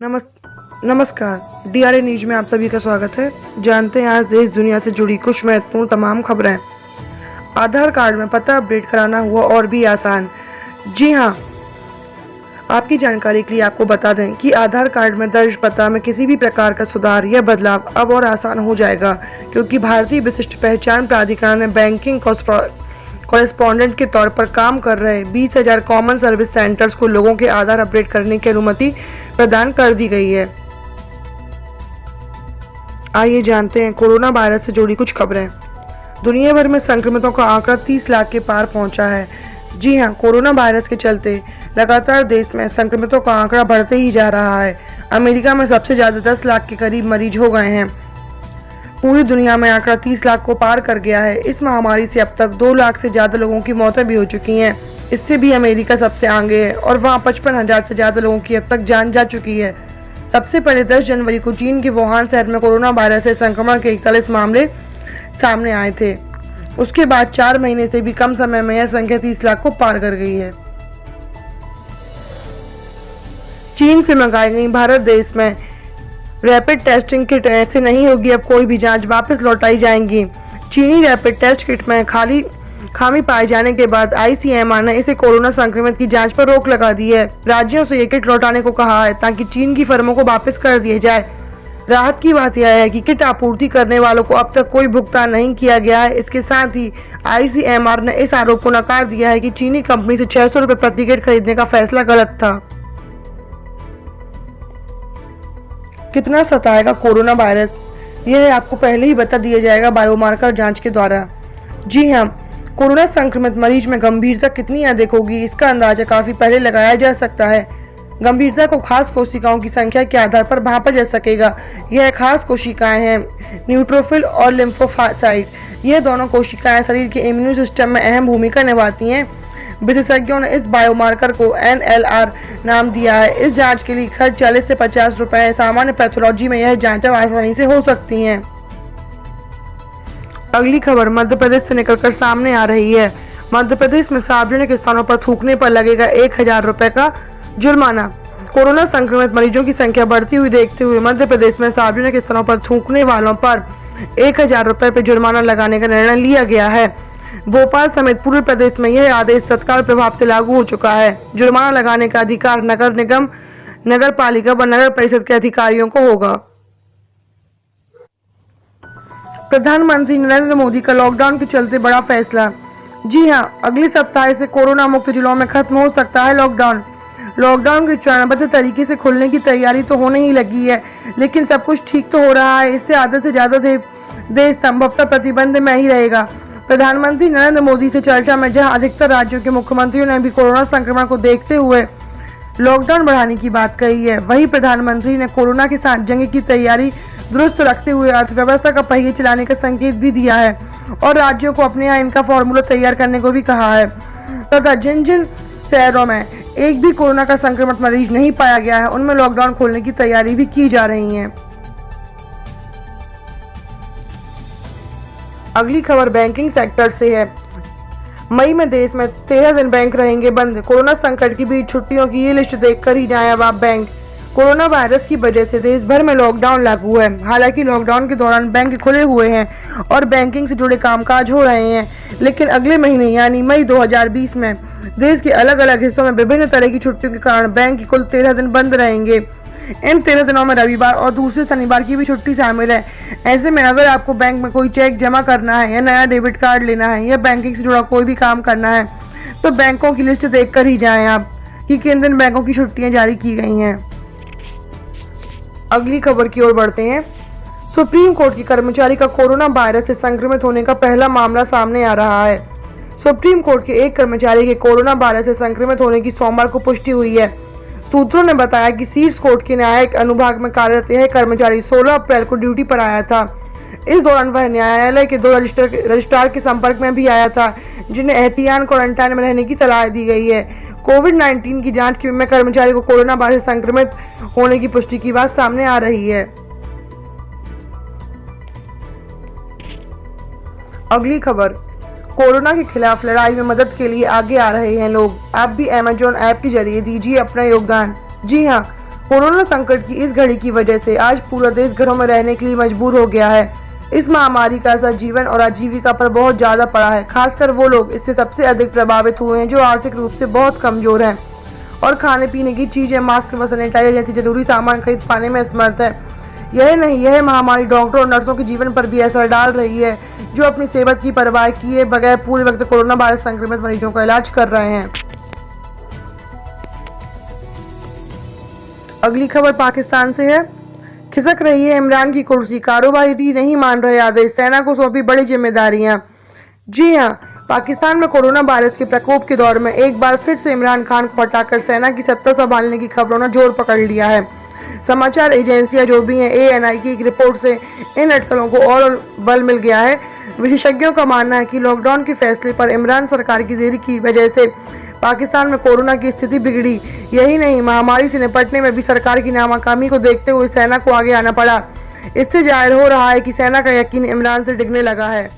नमस् नमस्कार। DRA news में आप सभी का स्वागत है। जानते हैं आज देश दुनिया से जुड़ी कुछ महत्वपूर्ण तमाम खबरें। आधार कार्ड में पता अपडेट कराना हुआ और भी आसान। जी हां, आपकी जानकारी के लिए आपको बता दें कि आधार कार्ड में दर्ज पता में किसी भी प्रकार का सुधार या बदलाव अब और आसान हो जाएगा, क्योंकि भारतीय विशिष्ट पहचान प्राधिकरण ने बैंकिंग कॉरेस्पॉन्डेंट के तौर पर काम कर रहे 20,000 कॉमन सर्विस सेंटर्स को लोगों के आधार अपडेट करने की अनुमति प्रदान कर दी गई है। आइए जानते हैं कोरोना वायरस से जुड़ी कुछ खबरें। दुनिया भर में संक्रमितों का आंकड़ा 30 लाख के पार पहुंचा है। जी हां, कोरोना वायरस के चलते लगातार देश में संक्रमितों का आंकड़ा बढ़ते ही जा रहा है। अमेरिका में सबसे ज्यादा 10 लाख के करीब मरीज हो गए हैं। पूरी दुनिया में आंकड़ा 30 लाख को पार कर गया है। इस महामारी से अब तक 2 लाख से ज्यादा लोगों की मौतें भी हो चुकी हैं। इससे भी अमेरिका सबसे आगे है और वहां 55,000 से ज्यादा लोगों की अब तक जान जा चुकी है। सबसे पहले 10 जनवरी को चीन के वुहान शहर में कोरोना वायरस से संक्रमण के 41 मामले सामने आए थे। उसके बाद 4 महीने से भी कम समय में यह संख्या 30 लाख को पार कर गई है। चीन से मंगाई गई भारत देश में रैपिड टेस्टिंग किट ऐसे नहीं होगी, अब कोई भी जांच वापस लौटाई जाएंगी। चीनी रैपिड टेस्ट किट में खामी पाए जाने के बाद आईसीएमआर ने इसे कोरोना संक्रमित की जांच पर रोक लगा दी है। राज्यों से ये किट लौटाने को कहा है ताकि चीन की फर्मों को वापस कर दिया जाए। राहत की बात यह है कि किट आपूर्ति करने वालों को अब तक कोई भुगतान नहीं किया गया है। इसके साथ ही आईसीएमआर ने इस आरोप को नकार दिया है कि चीनी कंपनी से 600 रुपये प्रति किट खरीदने का फैसला गलत था। कितना सताएगा कोरोना वायरस, यह आपको पहले ही बता दिया जाएगा बायोमार्कर जांच के द्वारा। जी हां, कोरोना संक्रमित मरीज में गंभीरता कितनी अधिक होगी, इसका अंदाजा काफी पहले लगाया जा सकता है। गंभीरता को खास कोशिकाओं की संख्या के आधार पर भांपा जा सकेगा। यह खास कोशिकाएं हैं न्यूट्रोफिल और लिम्फोसाइट। यह दोनों कोशिकाएं शरीर के इम्यून सिस्टम में अहम भूमिका निभाती हैं। विशेषज्ञों ने इस बायोमार्कर को NLR नाम दिया है। इस जांच के लिए खर्च 40 से 50 रुपए है। सामान्य पैथोलॉजी में यह जांच आसानी से हो सकती हैं। अगली खबर मध्य प्रदेश से निकलकर सामने आ रही है। मध्य प्रदेश में सार्वजनिक स्थानों पर थूकने पर लगेगा 1,000 रुपए का जुर्माना। कोरोना संक्रमित मरीजों की संख्या बढ़ती हुई देखते हुए मध्य प्रदेश में सार्वजनिक स्थानों पर थूकने वालों पर 1,000 रुपए पे जुर्माना लगाने का निर्णय लिया गया है। भोपाल समेत पूरे प्रदेश में यह आदेश तत्काल प्रभाव से लागू हो चुका है। जुर्माना लगाने का अधिकार नगर निगम, नगर पालिका व नगर परिषद के अधिकारियों को होगा। प्रधानमंत्री नरेंद्र मोदी का लॉकडाउन के चलते बड़ा फैसला। जी हां, अगले सप्ताह से कोरोना मुक्त जिलों में खत्म हो सकता है लॉकडाउन के चरणबद्ध तरीके से खुलने की तैयारी तो होने ही लगी है, लेकिन सब कुछ ठीक तो हो रहा है। इससे आधे से ज्यादा देश संभवतः प्रतिबंध में ही रहेगा। प्रधानमंत्री नरेंद्र मोदी से चर्चा में जहां अधिकतर राज्यों के मुख्यमंत्रियों ने भी कोरोना संक्रमण को देखते हुए लॉकडाउन बढ़ाने की बात कही है, वहीं प्रधानमंत्री ने कोरोना के साथ जंग की तैयारी दुरुस्त रखते हुए अर्थव्यवस्था का पहिए चलाने का संकेत भी दिया है और राज्यों को अपने यहाँ इनका फॉर्मूला तैयार करने को भी कहा है। तथा जिन जिन शहरों में एक भी कोरोना का संक्रमित मरीज नहीं पाया गया है, उनमें लॉकडाउन खोलने की तैयारी भी की जा रही है। अगली खबर बैंकिंग सेक्टर से है। मई में देश में 13 दिन बैंक रहेंगे बंद। कोरोना संकट के बीच छुट्टियों की ये लिस्ट देखकर ही जाएं अब आप बैंक। कोरोना वायरस की वजह से देश भर में लॉकडाउन लागू है। हालांकि लॉकडाउन के दौरान बैंक खुले हुए हैं और बैंकिंग से जुड़े कामकाज हो रहे हैं, लेकिन अगले महीने यानी मई 2020 में देश के अलग अलग हिस्सों में विभिन्न तरह की छुट्टियों के कारण बैंक कुल 13 दिन बंद रहेंगे। इन 13 दिनों में रविवार और दूसरे शनिवार की भी छुट्टी शामिल है। ऐसे में अगर आपको बैंक में कोई चेक जमा करना है या नया डेबिट कार्ड लेना है या बैंकिंग से जुड़ा कोई भी काम करना है, तो बैंकों की लिस्ट देखकर ही जाएं आप कि किन दिन बैंकों की छुट्टियां जारी की गई हैं। अगली खबर की ओर बढ़ते हैं। सुप्रीम कोर्ट के कर्मचारी का कोरोना वायरस से संक्रमित होने का पहला मामला सामने आ रहा है। सुप्रीम कोर्ट के एक कर्मचारी के कोरोना वायरस से संक्रमित होने की सोमवार को पुष्टि हुई है। सूत्रों ने बताया कि शीर्ष कोर्ट के न्यायिक अनुभाग में कार्यरत यह कर्मचारी 16 अप्रैल को ड्यूटी पर आया था। इस दौरान वह न्यायालय के 2 रजिस्ट्रार के संपर्क में भी आया था, जिन्हें एहतियात क्वारंटाइन में रहने की सलाह दी गई है। कोविड-19 की जांच में कर्मचारी को कोरोना वायरस से संक्रमित होने की पुष्टि की बात सामने आ रही है। अगली खबर, कोरोना के खिलाफ लड़ाई में मदद के लिए आगे आ रहे हैं लोग। आप भी Amazon ऐप के जरिए दीजिए अपना योगदान। जी हां, कोरोना संकट की इस घड़ी की वजह से आज पूरा देश घरों में रहने के लिए मजबूर हो गया है। इस महामारी का असर जीवन और आजीविका पर बहुत ज्यादा पड़ा है। खासकर वो लोग इससे सबसे अधिक प्रभावित हुए हैं जो आर्थिक रूप से बहुत कमजोर हैं और खाने पीने की चीजें, मास्क व सैनिटाइजर जैसी जरूरी सामान खरीद पाने में असमर्थ है। यह नहीं, यह महामारी डॉक्टरों और नर्सों के जीवन पर भी असर डाल रही है, जो अपनी सेहत की परवाह किए बगैर पूरे वक्त कोरोना वायरस संक्रमित मरीजों का इलाज कर रहे हैं। अगली खबर पाकिस्तान से है। खिसक रही है इमरान की कुर्सी, कारोबारी नहीं मान रहे आदेश, सेना को सौंपी बड़ी जिम्मेदारियां। जी हां, पाकिस्तान में कोरोना वायरस के प्रकोप के दौर में एक बार फिर से इमरान खान को हटाकर सेना की सत्ता संभालने की खबरों ने जोर पकड़ लिया है। समाचार एजेंसियां जो भी हैं, ANI की एक रिपोर्ट से इन अटकलों को और बल मिल गया है। विशेषज्ञों का मानना है कि लॉकडाउन के फैसले पर इमरान सरकार की देरी की वजह से पाकिस्तान में कोरोना की स्थिति बिगड़ी। यही नहीं, महामारी से निपटने में भी सरकार की नाकामी को देखते हुए सेना को आगे आना पड़ा। इससे जाहिर हो रहा है कि सेना का यकीन इमरान से डिगने लगा है।